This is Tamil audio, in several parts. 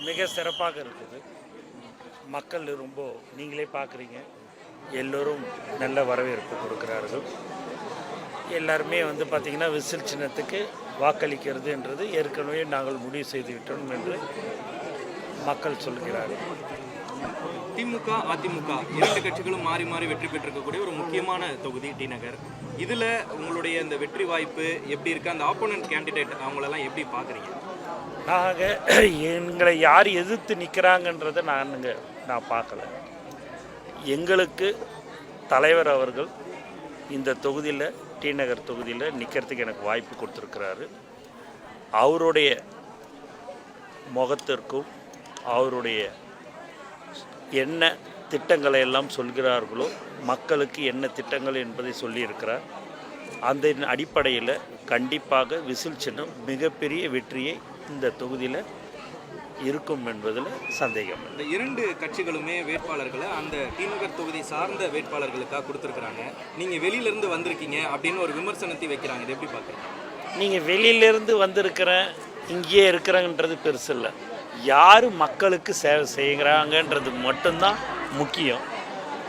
மிக சிறப்பாக இருக்குது. மக்கள் ரொம்ப நீங்களே பார்க்குறீங்க, எல்லோரும் நல்ல வரவேற்பு கொடுக்குறார்கள். எல்லாருமே வந்து பார்த்திங்கன்னா விசில் சின்னத்துக்கு வாக்களிக்கிறதுன்றது ஏற்கனவே நாங்கள் முடிவு செய்து விட்டோம் என்று மக்கள் சொல்கிறார்கள். திமுக, அதிமுக இரண்டு கட்சிகளும் மாறி மாறி வெற்றி பெற்றிருக்கக்கூடிய ஒரு முக்கியமான தொகுதி டி நகர். இதில் உங்களுடைய இந்த வெற்றி வாய்ப்பு எப்படி இருக்குது? அந்த ஆப்போனன்ட் கேண்டிடேட் அவங்களெல்லாம் எப்படி பார்க்குறீங்க? எங்களை யார் எதிர்த்து நிற்கிறாங்கன்றதை நான் பார்க்கல. எங்களுக்கு தலைவர் அவர்கள் இந்த தொகுதியில் டி நகர் தொகுதியில் நிற்கிறதுக்கு எனக்கு வாய்ப்பு கொடுத்துருக்கிறாரு. அவருடைய முகத்திற்கும் அவருடைய என்ன திட்டங்களை எல்லாம் சொல்கிறார்களோ, மக்களுக்கு என்ன திட்டங்கள் என்பதை சொல்லியிருக்கிறார். அந்த அடிப்படையில் கண்டிப்பாக விசில் சின்னம் மிகப்பெரிய வெற்றியை இந்த தொகுதியில் இருக்கும் என்பதில் சந்தேகம். இந்த இரண்டு கட்சிகளுமே வேட்பாளர்களை அந்த டி நகர் தொகுதி சார்ந்த வேட்பாளர்களுக்காக கொடுத்துருக்குறாங்க. நீங்கள் வெளியிலேருந்து வந்திருக்கீங்க அப்படின்னு ஒரு விமர்சனத்தை வைக்கிறாங்க. இதை எப்படி பார்க்குறீங்க? நீங்கள் வெளியிலேருந்து வந்திருக்கிறேன் இங்கேயே இருக்கிறேங்கன்றது பெருசு இல்லை. யார் மக்களுக்கு சேவை செய்கிறாங்கன்றது மட்டும்தான் முக்கியம்.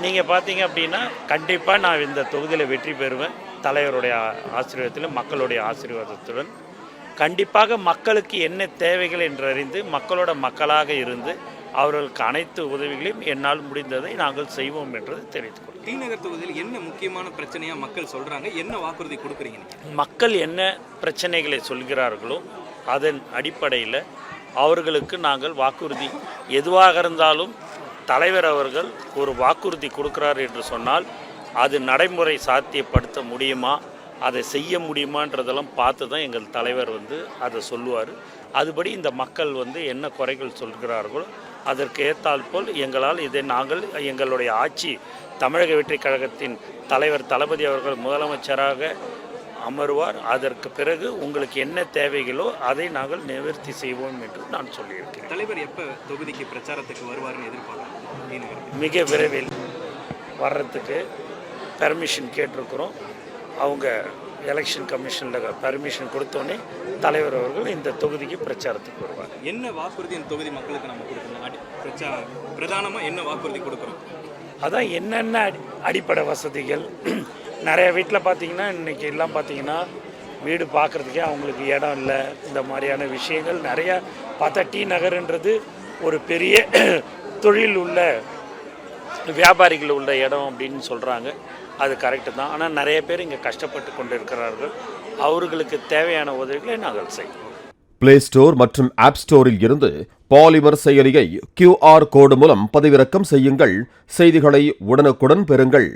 நீங்கள் பார்த்தீங்க அப்படின்னா கண்டிப்பாக நான் இந்த தொகுதியில் வெற்றி பெறுவேன். தலைவருடைய ஆசீர்வாதத்தில், மக்களுடைய ஆசீர்வாதத்துடன் கண்டிப்பாக மக்களுக்கு என்ன தேவைகள் என்றறிந்து மக்களோட மக்களாக இருந்து அவர்களுக்கு அனைத்து உதவிகளையும் என்னால் முடிந்ததை நாங்கள் செய்வோம் என்றது தெரிவித்துக்கொள்கிறேன். டி நகர் தொகுதியில் என்ன முக்கியமான பிரச்சனையாக மக்கள் சொல்கிறாங்க? என்ன வாக்குறுதி கொடுக்குறீங்க? மக்கள் என்ன பிரச்சனைகளை சொல்கிறார்களோ அதன் அடிப்படையில் அவர்களுக்கு நாங்கள் வாக்குறுதி எதுவாக இருந்தாலும் தலைவர் அவர்கள் ஒரு வாக்குறுதி கொடுக்குறார் என்று சொன்னால் அது நடைமுறை சாத்தியப்படுத்த முடியுமா, அதை செய்ய முடியுமான்றதெல்லாம் பார்த்து தான் எங்கள் தலைவர் வந்து அதை சொல்லுவார். அதுபடி இந்த மக்கள் வந்து என்ன குறைகள் சொல்கிறார்களோ அதற்கு ஏற்றால் போல் எங்களால் இதை நாங்கள் எங்களுடைய ஆட்சி தமிழக வெற்றிக் கழகத்தின் தலைவர் தளபதி அவர்கள் முதலமைச்சராக அமர்வார். அதற்கு பிறகு உங்களுக்கு என்ன தேவைகளோ அதை நாங்கள் நிவர்த்தி செய்வோம் என்று நான் சொல்லியிருக்கிறேன். தலைவர் எப்போ தொகுதிக்கு பிரச்சாரத்துக்கு வருவார்னு எதிர்பார்க்குறேன்? மிக விரைவில் வர்றதுக்கு பெர்மிஷன் கேட்டிருக்கிறோம். அவங்க எலெக்ஷன் கமிஷனில் பெர்மிஷன் கொடுத்தோன்னே தலைவர் அவர்கள் இந்த தொகுதிக்கு பிரச்சாரத்துக்கு வருவார். என்ன வாக்குறுதி இந்த தொகுதி மக்களுக்கு நம்ம கொடுக்கணும்? பிரதானமாக என்ன வாக்குறுதி கொடுக்குறோம்? அதான் என்னென்ன அடிப்படை வசதிகள். நிறைய வீட்டில் பார்த்திங்கன்னா இன்றைக்கி எல்லாம் பார்த்திங்கன்னா வீடு பார்க்குறதுக்கே அவங்களுக்கு இடம் இல்லை. இந்த மாதிரியான விஷயங்கள் நிறையா பார்த்தா டி நகர்ன்றது ஒரு பெரிய தொழில் உள்ள வியாபாரிகள் உள்ள இடம் அப்படின்னு சொல்கிறாங்க. அது கரெக்டு தான். ஆனால் நிறைய பேர் இங்கே கஷ்டப்பட்டு கொண்டு இருக்கிறார்கள். அவர்களுக்கு தேவையான உதவிகளை நாங்கள் செய்வோம். பிளே ஸ்டோர் மற்றும் ஆப் ஸ்டோரில் இருந்து பாலிமர் செயலியை QR கோடு மூலம் பதிவிறக்கம் செய்யுங்கள். செய்திகளை உடனுக்குடன் பெறுங்கள்.